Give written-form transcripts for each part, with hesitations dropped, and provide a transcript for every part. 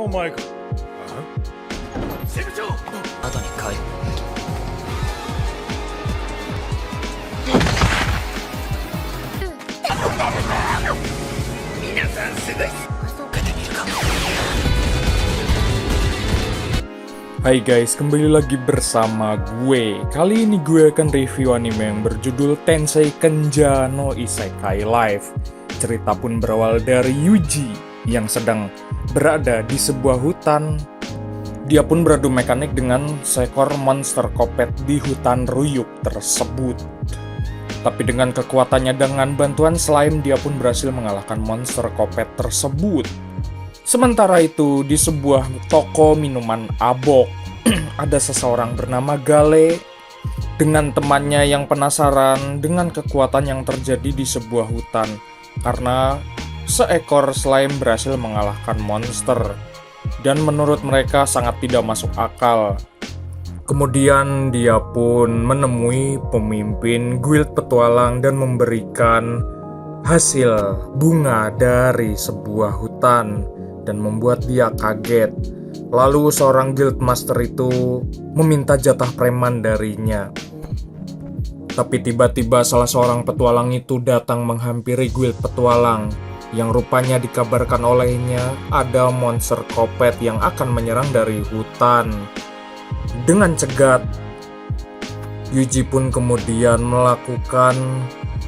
お前か。支部長。後に帰る。皆さんすごいっす。受けてみるか。Hai guys, kembali lagi bersama gue. Kali ini gue akan review anime yang berjudul Tensei Kenja no Isekai Life. Cerita pun berawal dari Yuji yang sedang berada di sebuah hutan. Dia pun beradu mekanik dengan seekor monster kopet di hutan Ruyuk tersebut. Tapi dengan kekuatannya dengan bantuan slime, dia pun berhasil mengalahkan monster kopet tersebut. Sementara itu, di sebuah toko minuman abok, ada seseorang bernama Gale dengan temannya yang penasaran dengan kekuatan yang terjadi di sebuah hutan karena seekor slime berhasil mengalahkan monster. Dan menurut mereka sangat tidak masuk akal. Kemudian dia pun menemui pemimpin guild petualang dan memberikan hasil bunga dari sebuah hutan dan membuat dia kaget. Lalu seorang guild master itu meminta jatah preman darinya. Tapi tiba-tiba salah seorang petualang itu datang menghampiri guild petualang yang rupanya dikabarkan olehnya ada monster kopet yang akan menyerang dari hutan. Dengan cegat, Yuji pun kemudian melakukan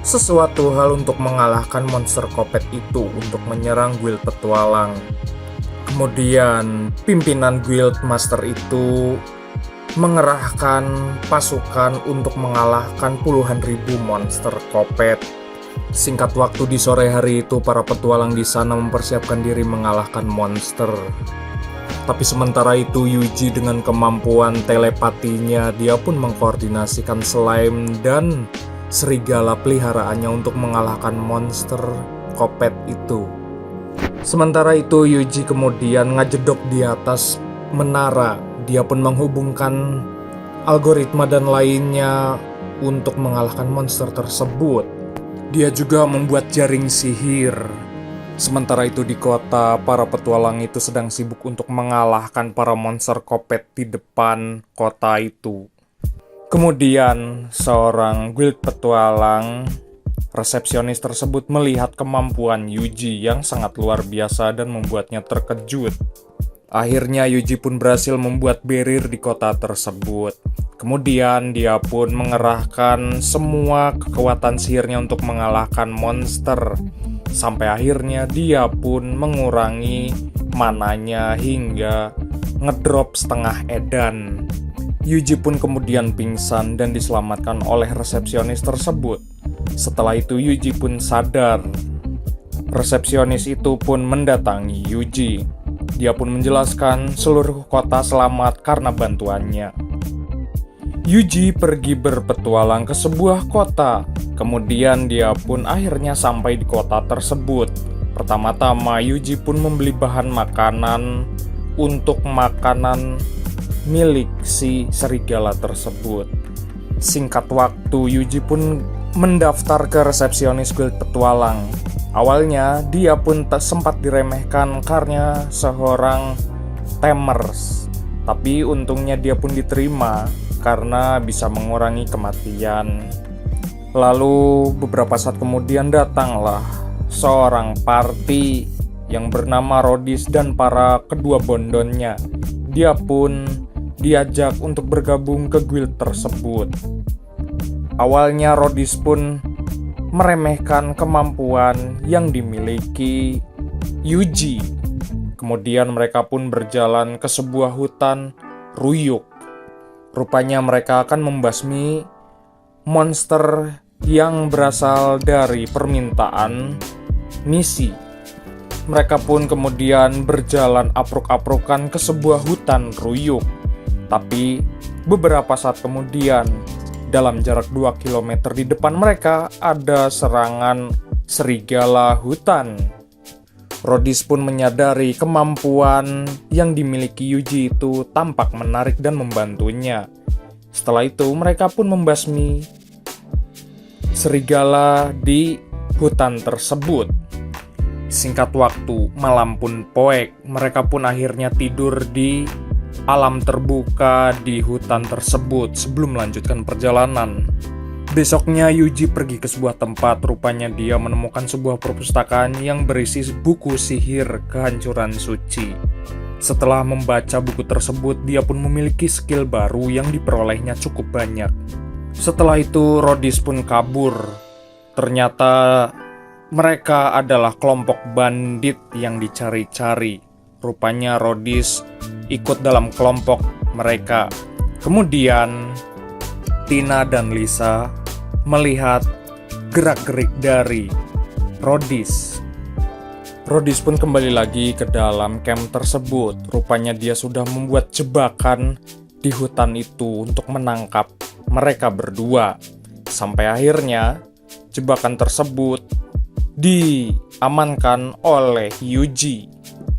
sesuatu hal untuk mengalahkan monster kopet itu untuk menyerang guild petualang. Kemudian pimpinan guild master itu mengerahkan pasukan untuk mengalahkan puluhan ribu monster kopet. Singkat waktu di sore hari itu, para petualang di sana mempersiapkan diri mengalahkan monster. Tapi sementara itu Yuji dengan kemampuan telepatinya, dia pun mengkoordinasikan slime dan serigala peliharaannya untuk mengalahkan monster kopet itu. Sementara itu Yuji kemudian ngajedok di atas menara. Dia pun menghubungkan algoritma dan lainnya untuk mengalahkan monster tersebut. Dia juga membuat jaring sihir. Sementara itu di kota, para petualang itu sedang sibuk untuk mengalahkan para monster kopet di depan kota itu. Kemudian seorang guild petualang resepsionis tersebut melihat kemampuan Yuji yang sangat luar biasa dan membuatnya terkejut. Akhirnya Yuji pun berhasil membuat barrier di kota tersebut. Kemudian dia pun mengerahkan semua kekuatan sihirnya untuk mengalahkan monster. Sampai akhirnya dia pun mengurangi mananya hingga ngedrop setengah edan. Yuji pun kemudian pingsan dan diselamatkan oleh resepsionis tersebut. Setelah itu Yuji pun sadar. Resepsionis itu pun mendatangi Yuji. Dia pun menjelaskan seluruh kota selamat karena bantuannya. Yuji pergi berpetualang ke sebuah kota. Kemudian dia pun akhirnya sampai di kota tersebut. Pertama-tama Yuji pun membeli bahan makanan untuk makanan milik si serigala tersebut. Singkat waktu Yuji pun mendaftar ke resepsionis guild petualang. Awalnya dia pun sempat diremehkan karena seorang tamers. Tapi untungnya dia pun diterima karena bisa mengurangi kematian. Lalu beberapa saat kemudian datanglah seorang party yang bernama Rodis dan para kedua bondonnya. Dia pun diajak untuk bergabung ke guild tersebut. Awalnya Rodis pun meremehkan kemampuan yang dimiliki Yuji. Kemudian mereka pun berjalan ke sebuah hutan Ruyuk. Rupanya mereka akan membasmi monster yang berasal dari permintaan misi. Mereka pun kemudian berjalan apruk-aprukan ke sebuah hutan Ruyuk. Tapi beberapa saat kemudian, dalam jarak 2 km di depan mereka ada serangan serigala hutan. Rodis pun menyadari kemampuan yang dimiliki Yuji itu tampak menarik dan membantunya. Setelah itu mereka pun membasmi serigala di hutan tersebut. Singkat waktu, malam pun poek, mereka pun akhirnya tidur di alam terbuka di hutan tersebut sebelum melanjutkan perjalanan. Besoknya Yuji pergi ke sebuah tempat, rupanya dia menemukan sebuah perpustakaan yang berisi buku sihir kehancuran suci. Setelah membaca buku tersebut, dia pun memiliki skill baru yang diperolehnya cukup banyak. Setelah itu, Rhodys pun kabur. Ternyata mereka adalah kelompok bandit yang dicari-cari. Rupanya Rhodys ikut dalam kelompok mereka. Kemudian Tina dan Lisa melihat gerak-gerik dari Rhodys. Rhodys pun kembali lagi ke dalam camp tersebut. Rupanya dia sudah membuat jebakan di hutan itu untuk menangkap mereka berdua. Sampai akhirnya jebakan tersebut diamankan oleh Yuji.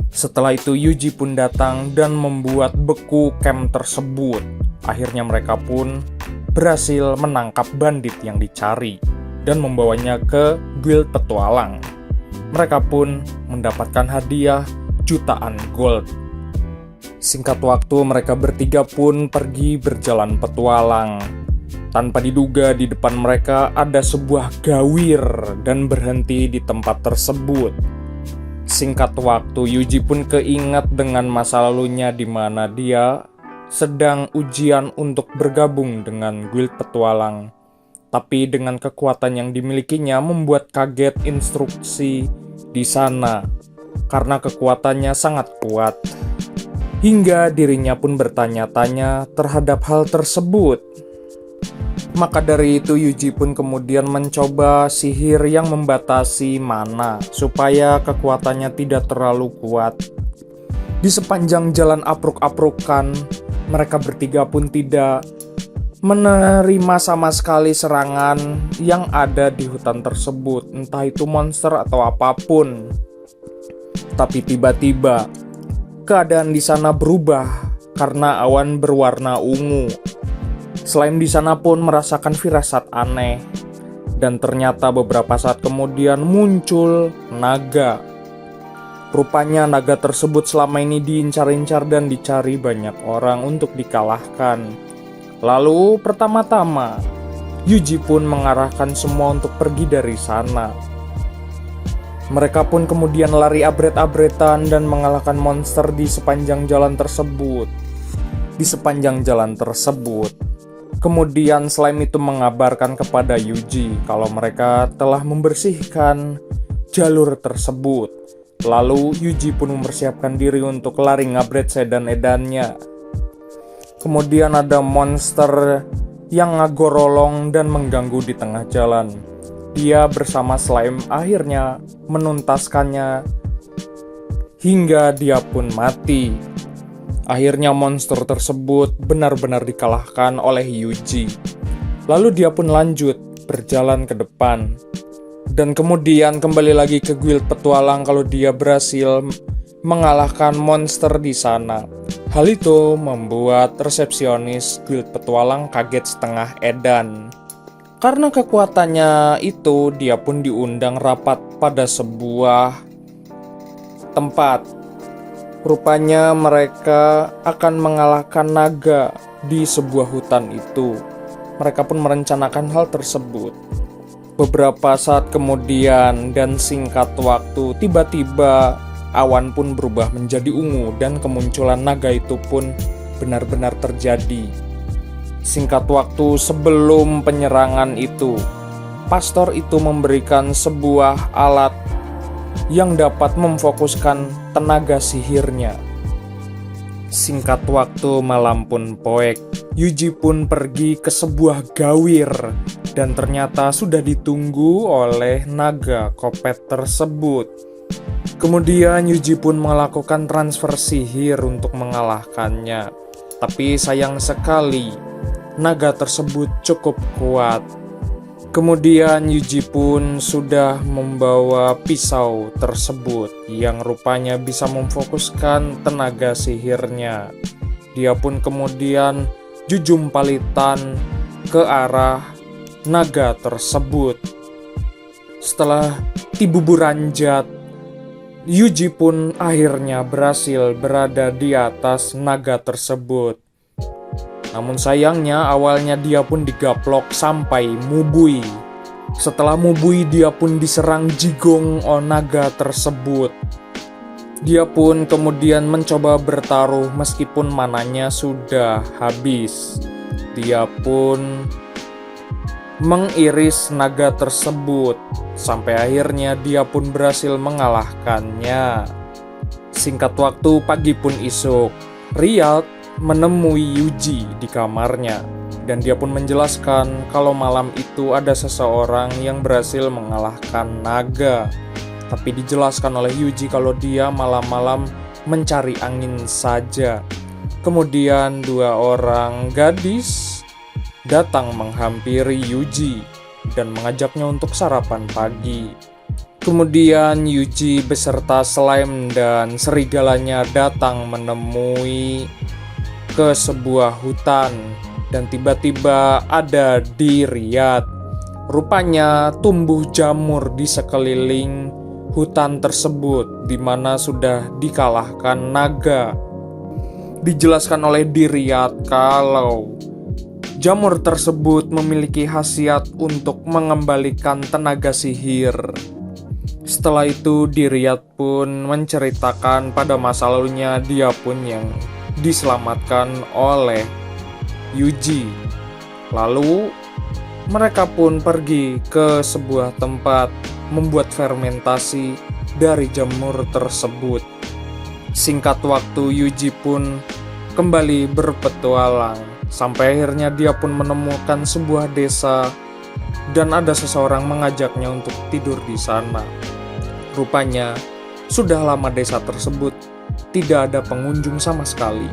Setelah itu Yuji pun datang dan membuat beku camp tersebut. Akhirnya mereka pun berhasil menangkap bandit yang dicari dan membawanya ke guild petualang. Mereka pun mendapatkan hadiah jutaan gold. Singkat waktu, mereka bertiga pun pergi berjalan petualang. Tanpa diduga, di depan mereka ada sebuah gawir dan berhenti di tempat tersebut. Singkat waktu, Yuji pun keingat dengan masa lalunya di mana dia sedang ujian untuk bergabung dengan guild petualang. Tapi dengan kekuatan yang dimilikinya membuat kaget instruksi di sana karena kekuatannya sangat kuat. Hingga dirinya pun bertanya-tanya terhadap hal tersebut. Maka dari itu Yuji pun kemudian mencoba sihir yang membatasi mana supaya kekuatannya tidak terlalu kuat. Di sepanjang jalan apruk-aprukan, mereka bertiga pun tidak menerima sama sekali serangan yang ada di hutan tersebut, entah itu monster atau apapun. Tapi tiba-tiba keadaan di sana berubah karena awan berwarna ungu. Slime di sana pun merasakan firasat aneh, dan ternyata beberapa saat kemudian muncul naga. Rupanya naga tersebut selama ini diincar-incar dan dicari banyak orang untuk dikalahkan. Lalu pertama-tama, Yuji pun mengarahkan semua untuk pergi dari sana. Mereka pun kemudian lari abret-abretan dan mengalahkan monster di sepanjang jalan tersebut. Kemudian slime itu mengabarkan kepada Yuji kalau mereka telah membersihkan jalur tersebut. Lalu Yuji pun mempersiapkan diri untuk lari ngabret sedan-edannya. Kemudian ada monster yang ngagorolong dan mengganggu di tengah jalan. Dia bersama slime akhirnya menuntaskannya hingga dia pun mati. Akhirnya monster tersebut benar-benar dikalahkan oleh Yuji. Lalu dia pun lanjut berjalan ke depan. Dan kemudian kembali lagi ke guild petualang kalau dia berhasil mengalahkan monster di sana. Hal itu membuat resepsionis guild petualang kaget setengah edan. Karena kekuatannya itu, dia pun diundang rapat pada sebuah tempat. Rupanya mereka akan mengalahkan naga di sebuah hutan itu. Mereka pun merencanakan hal tersebut. Beberapa saat kemudian dan singkat waktu, tiba-tiba awan pun berubah menjadi ungu dan kemunculan naga itu pun benar-benar terjadi. Singkat waktu sebelum penyerangan itu, pastor itu memberikan sebuah alat yang dapat memfokuskan tenaga sihirnya. Singkat waktu malam pun poek, Yuji pun pergi ke sebuah gawir dan ternyata sudah ditunggu oleh naga kopet tersebut. Kemudian Yuji pun melakukan transfer sihir untuk mengalahkannya. Tapi sayang sekali, naga tersebut cukup kuat. Kemudian Yuji pun sudah membawa pisau tersebut yang rupanya bisa memfokuskan tenaga sihirnya. Dia pun kemudian jujumpalitan ke arah naga tersebut. Setelah tibu buranjat, Yuji pun akhirnya berhasil berada di atas naga tersebut. Namun sayangnya awalnya dia pun digaplok sampai Mubui. Setelah Mubui dia pun diserang Jigong naga tersebut. Dia pun kemudian mencoba bertaruh meskipun mananya sudah habis. Dia pun mengiris naga tersebut sampai akhirnya dia pun berhasil mengalahkannya. Singkat waktu, pagi pun esok, Riyad menemui Yuji di kamarnya dan dia pun menjelaskan kalau malam itu ada seseorang yang berhasil mengalahkan naga. Tapi dijelaskan oleh Yuji kalau dia malam-malam mencari angin saja. Kemudian dua orang gadis datang menghampiri Yuji dan mengajaknya untuk sarapan pagi. Kemudian Yuji beserta slime dan serigalanya datang menemui ke sebuah hutan dan tiba-tiba ada di Riyad. Rupanya tumbuh jamur di sekeliling hutan tersebut di mana sudah dikalahkan naga. Dijelaskan oleh Riyad kalau jamur tersebut memiliki khasiat untuk mengembalikan tenaga sihir. Setelah itu Riyad pun menceritakan pada masa lalunya dia pun yang diselamatkan oleh Yuji. Lalu mereka pun pergi ke sebuah tempat membuat fermentasi dari jamur tersebut. Singkat waktu Yuji pun kembali berpetualang sampai akhirnya dia pun menemukan sebuah desa dan ada seseorang mengajaknya untuk tidur di sana. Rupanya sudah lama desa tersebut tidak ada pengunjung sama sekali.